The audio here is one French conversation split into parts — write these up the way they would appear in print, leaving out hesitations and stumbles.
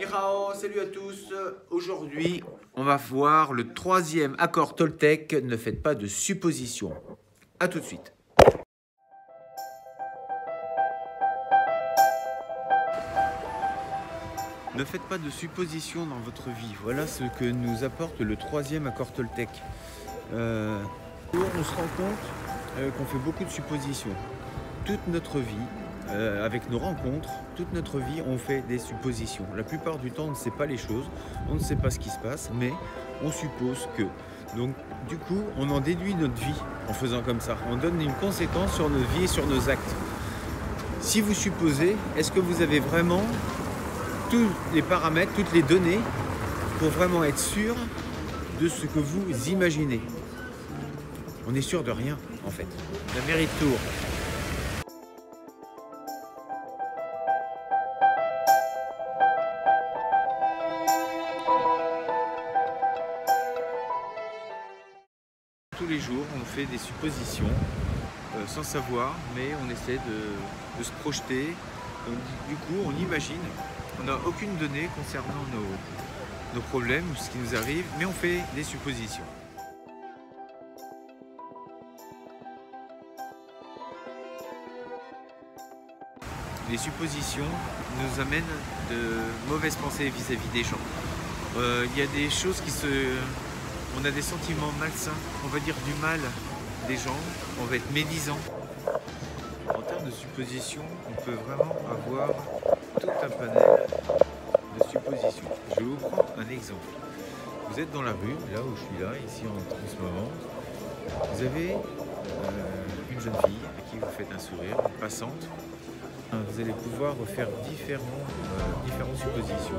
Nihao, salut à tous. Aujourd'hui, on va voir le troisième accord Toltec. Ne faites pas de suppositions. A tout de suite. Ne faites pas de suppositions dans votre vie. Voilà ce que nous apporte le troisième accord Toltec. On se rend compte qu'on fait beaucoup de suppositions. Toute notre vie, avec nos rencontres, toute notre vie, on fait des suppositions. La plupart du temps, on ne sait pas les choses, on ne sait pas ce qui se passe, mais on suppose que. Donc, du coup, on en déduit notre vie en faisant comme ça. On donne une conséquence sur notre vie et sur nos actes. Si vous supposez, est-ce que vous avez vraiment tous les paramètres, toutes les données pour vraiment être sûr de ce que vous imaginez? On est sûr de rien, en fait. La mérite tour. Tous les jours, on fait des suppositions sans savoir, mais on essaie de se projeter. Donc, du coup, on imagine. On n'a aucune donnée concernant nos problèmes ou ce qui nous arrive, mais on fait des suppositions. Les suppositions nous amènent de mauvaises pensées vis-à-vis des gens. Il y a des choses qui se... On a des sentiments malsains, on va dire du mal des gens, on va être médisant. En termes de suppositions, on peut vraiment avoir tout un panel de suppositions. Je vais vous prendre un exemple. Vous êtes dans la rue, là où je suis là, ici en ce moment. Vous avez une jeune fille à qui vous faites un sourire, une passante. Vous allez pouvoir faire différentes suppositions.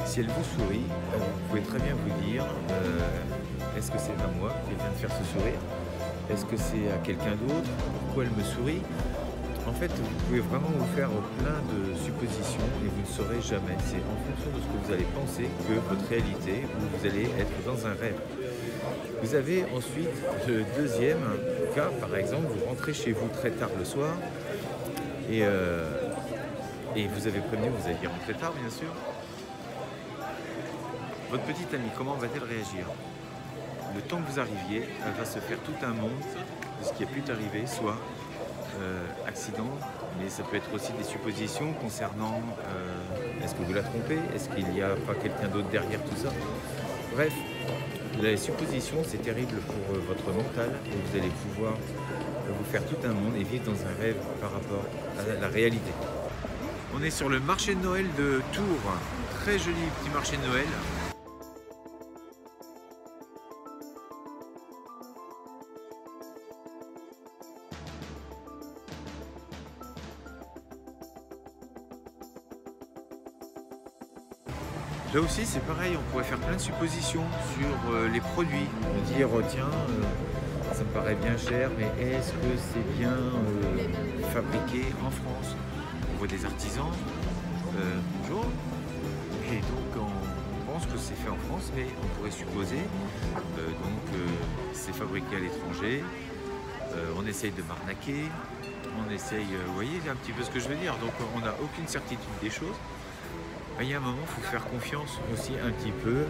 Si elle vous sourit, vous pouvez très bien vous dire est-ce que c'est à moi qui vient de faire ce sourire? Est-ce que c'est à quelqu'un d'autre? Pourquoi elle me sourit? En fait, vous pouvez vraiment vous faire plein de suppositions et vous ne saurez jamais. C'est en fonction de ce que vous allez penser que votre réalité, où vous allez être dans un rêve. Vous avez ensuite le deuxième cas, par exemple, vous rentrez chez vous très tard le soir et vous avez prévenu, vous alliez rentrer tard bien sûr. Votre petite amie, comment va-t-elle réagir? Le temps que vous arriviez, elle va se faire tout un monde de ce qui a pu arriver, soit accident, mais ça peut être aussi des suppositions concernant est-ce que vous la trompez, est-ce qu'il n'y a pas quelqu'un d'autre derrière tout ça. Bref, les suppositions c'est terrible pour votre mental et vous allez pouvoir vous faire tout un monde et vivre dans un rêve par rapport à la réalité. On est sur le marché de Noël de Tours, très joli petit marché de Noël. Là aussi c'est pareil, on pourrait faire plein de suppositions sur les produits. Dire tiens, ça me paraît bien cher, mais est-ce que c'est bien fabriqué en France? On voit des artisans, bonjour, et donc on pense que c'est fait en France, mais on pourrait supposer, c'est fabriqué à l'étranger, on essaye de m'arnaquer, on essaye, vous voyez un petit peu ce que je veux dire, donc on n'a aucune certitude des choses. Il y a un moment, il faut faire confiance aussi un petit peu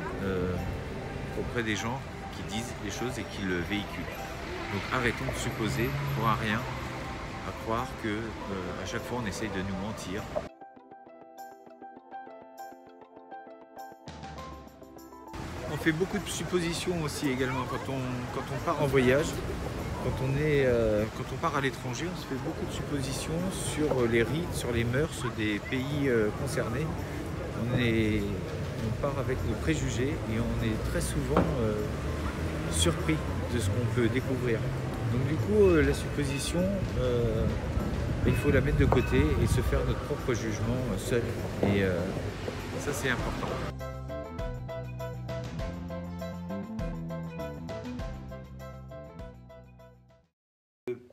auprès des gens qui disent les choses et qui le véhiculent. Donc arrêtons de supposer pour un rien, à croire que à chaque fois on essaye de nous mentir. On fait beaucoup de suppositions aussi également quand on part en voyage. Quand on part à l'étranger, on se fait beaucoup de suppositions sur les rites, sur les mœurs des pays concernés. On part avec nos préjugés et on est très souvent surpris de ce qu'on peut découvrir. Donc du coup, la supposition, il faut la mettre de côté et se faire notre propre jugement seul. Et ça, c'est important.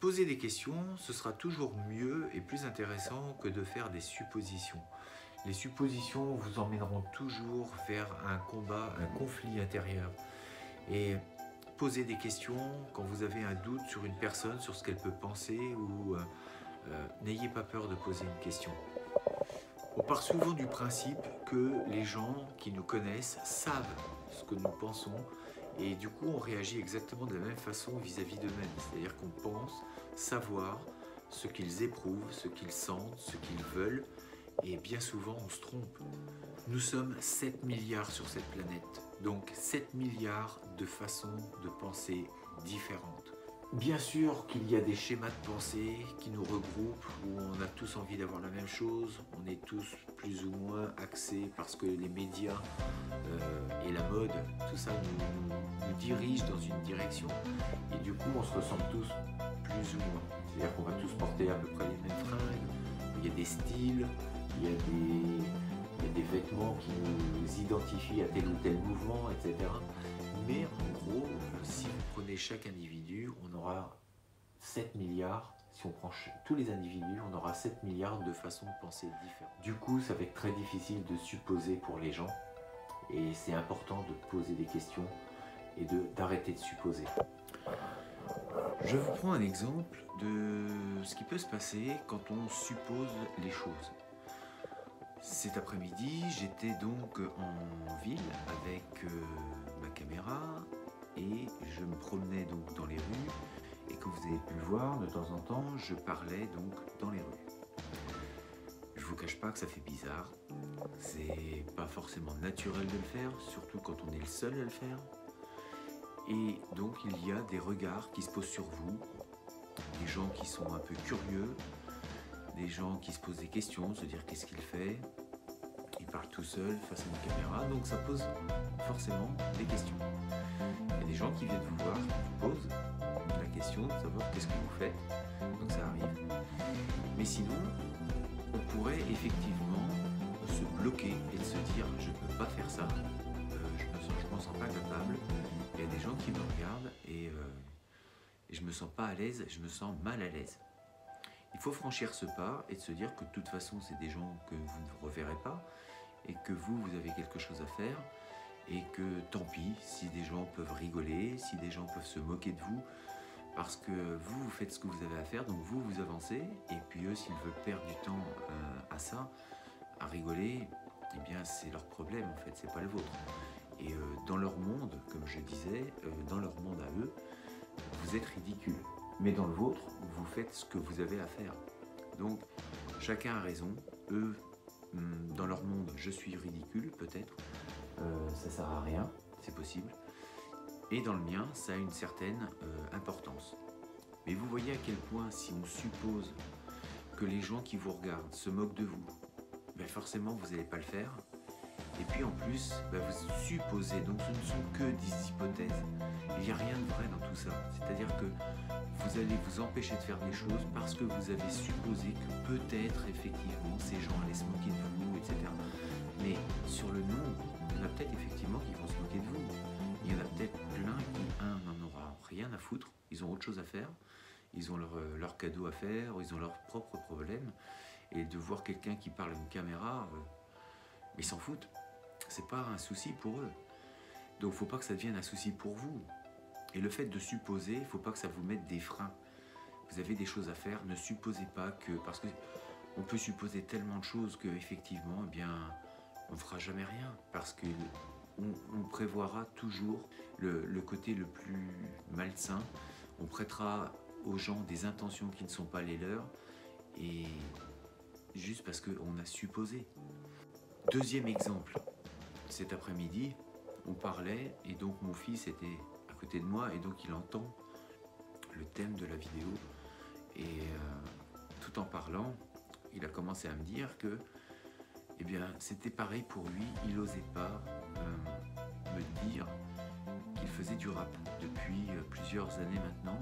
Poser des questions, ce sera toujours mieux et plus intéressant que de faire des suppositions. Les suppositions vous emmèneront toujours vers un combat, un conflit intérieur. Et posez des questions quand vous avez un doute sur une personne, sur ce qu'elle peut penser, ou n'ayez pas peur de poser une question. On part souvent du principe que les gens qui nous connaissent savent ce que nous pensons et du coup on réagit exactement de la même façon vis-à-vis d'eux-mêmes. C'est-à-dire qu'on pense savoir ce qu'ils éprouvent, ce qu'ils sentent, ce qu'ils veulent et bien souvent on se trompe. Nous sommes 7 milliards sur cette planète, donc 7 milliards de façons de penser différentes. Bien sûr qu'il y a des schémas de pensée qui nous regroupent, où on a tous envie d'avoir la même chose, on est tous plus ou moins axés parce que les médias et la mode, tout ça nous dirige dans une direction. Et du coup, on se ressemble tous plus ou moins. C'est-à-dire qu'on va tous porter à peu près les mêmes fringues, il y a des styles, il y a des vêtements qui nous identifient à tel ou tel mouvement, etc. Mais en gros, si vous prenez chaque individu, on aura 7 milliards. Si on prend tous les individus, on aura 7 milliards de façons de penser différentes. Du coup, ça va être très difficile de supposer pour les gens. Et c'est important de poser des questions et d'arrêter de supposer. Je vous prends un exemple de ce qui peut se passer quand on suppose les choses. Cet après-midi, j'étais donc en ville avec ma caméra et je me promenais donc dans les rues et comme vous avez pu le voir, de temps en temps, je parlais donc dans les rues. Je vous cache pas que ça fait bizarre, c'est pas forcément naturel de le faire, surtout quand on est le seul à le faire. Et donc il y a des regards qui se posent sur vous, des gens qui sont un peu curieux, des gens qui se posent des questions, se dire qu'est-ce qu'il fait. Il parle tout seul face à une caméra, donc ça pose forcément des questions. Il y a des gens qui viennent vous voir, qui vous posent la question de savoir qu'est-ce que vous faites, donc ça arrive. Mais sinon, on pourrait effectivement se bloquer et se dire je ne peux pas faire ça, je m'en sens pas capable. Il y a des gens qui me regardent et je me sens pas à l'aise, je me sens mal à l'aise. Il faut franchir ce pas et de se dire que de toute façon c'est des gens que vous ne reverrez pas et que vous avez quelque chose à faire et que tant pis si des gens peuvent rigoler, si des gens peuvent se moquer de vous parce que vous faites ce que vous avez à faire, donc vous avancez et puis eux s'ils veulent perdre du temps à ça, à rigoler, eh bien c'est leur problème en fait, c'est pas le vôtre. Et dans leur monde, comme je disais, dans leur monde à eux, vous êtes ridicule. Mais dans le vôtre, vous faites ce que vous avez à faire. Donc, chacun a raison. Eux, dans leur monde, je suis ridicule, peut-être. Ça sert à rien, c'est possible. Et dans le mien, ça a une certaine importance. Mais vous voyez à quel point, si on suppose que les gens qui vous regardent se moquent de vous, ben forcément, vous n'allez pas le faire. Et puis en plus, vous supposez, donc ce ne sont que des hypothèses. Il n'y a rien de vrai dans tout ça. C'est-à-dire que vous allez vous empêcher de faire des choses parce que vous avez supposé que peut-être effectivement ces gens allaient se moquer de vous, etc. Mais sur le nombre, il y en a peut-être effectivement qui vont se moquer de vous. Il y en a peut-être plein qui, n'en aura rien à foutre, ils ont autre chose à faire, ils ont leur cadeau à faire, ils ont leurs propres problèmes. Et de voir quelqu'un qui parle à une caméra, ils s'en foutent. C'est pas un souci pour eux. Donc faut pas que ça devienne un souci pour vous. Et le fait de supposer, il faut pas que ça vous mette des freins. Vous avez des choses à faire, ne supposez pas que... Parce que on peut supposer tellement de choses qu'effectivement, eh bien, on ne fera jamais rien. Parce que on prévoira toujours le côté le plus malsain. On prêtera aux gens des intentions qui ne sont pas les leurs. Et juste parce qu'on a supposé. Deuxième exemple. Cet après-midi, on parlait et donc mon fils était à côté de moi et donc il entend le thème de la vidéo et tout en parlant, il a commencé à me dire que eh bien, c'était pareil pour lui, il n'osait pas me dire qu'il faisait du rap depuis plusieurs années maintenant,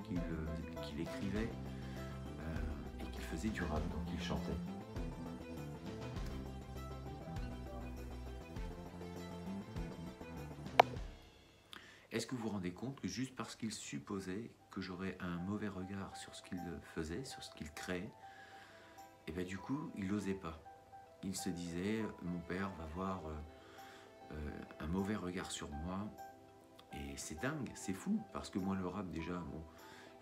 qu'il écrivait et qu'il faisait du rap, donc il chantait. Est-ce que vous vous rendez compte que juste parce qu'il supposait que j'aurais un mauvais regard sur ce qu'il faisait, sur ce qu'il créait, et bien du coup, il n'osait pas. Il se disait, mon père va avoir un mauvais regard sur moi. Et c'est dingue, c'est fou, parce que moi le rap déjà, bon,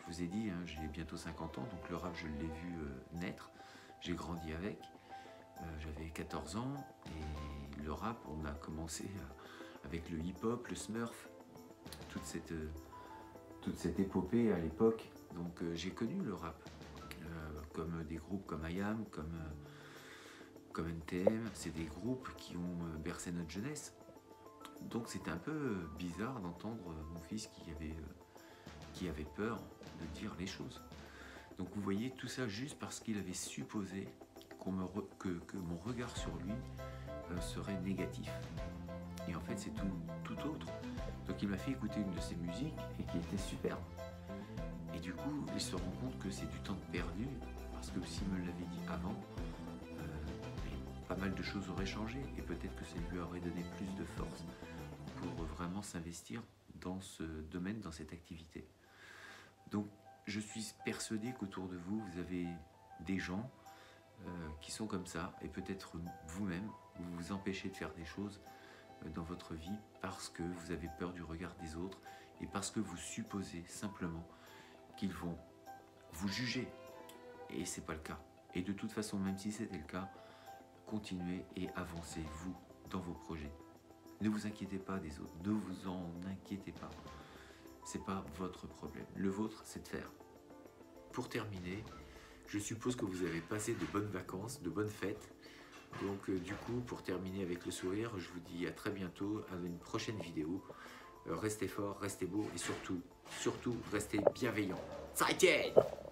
je vous ai dit, hein, j'ai bientôt 50 ans, donc le rap je l'ai vu naître. j'ai grandi avec. J'avais 14 ans et le rap, on a commencé avec le hip-hop, le smurf, toute cette épopée à l'époque. Donc j'ai connu le rap, comme des groupes comme IAM, comme NTM. C'est des groupes qui ont bercé notre jeunesse. Donc c'était un peu bizarre d'entendre mon fils qui avait peur de dire les choses. Donc vous voyez, tout ça juste parce qu'il avait supposé que mon regard sur lui serait négatif. Et en fait, c'est tout autre. Donc il m'a fait écouter une de ses musiques et qui était superbe. Et du coup, il se rend compte que c'est du temps perdu, parce que s'il me l'avait dit avant, pas mal de choses auraient changé et peut-être que ça lui aurait donné plus de force pour vraiment s'investir dans ce domaine, dans cette activité. Donc je suis persuadé qu'autour de vous, vous avez des gens qui sont comme ça, et peut-être vous-même, vous vous empêchez de faire des choses dans votre vie parce que vous avez peur du regard des autres et parce que vous supposez simplement qu'ils vont vous juger, et c'est pas le cas. Et de toute façon, même si c'était le cas, continuez et avancez vous dans vos projets. Ne vous inquiétez pas des autres, ne vous en inquiétez pas. C'est pas votre problème. Le vôtre, c'est de faire. Pour terminer, je suppose que vous avez passé de bonnes vacances, de bonnes fêtes. Donc du coup, pour terminer avec le sourire, je vous dis à très bientôt à une prochaine vidéo. Restez forts, restez beaux et surtout, restez bienveillants. 再见!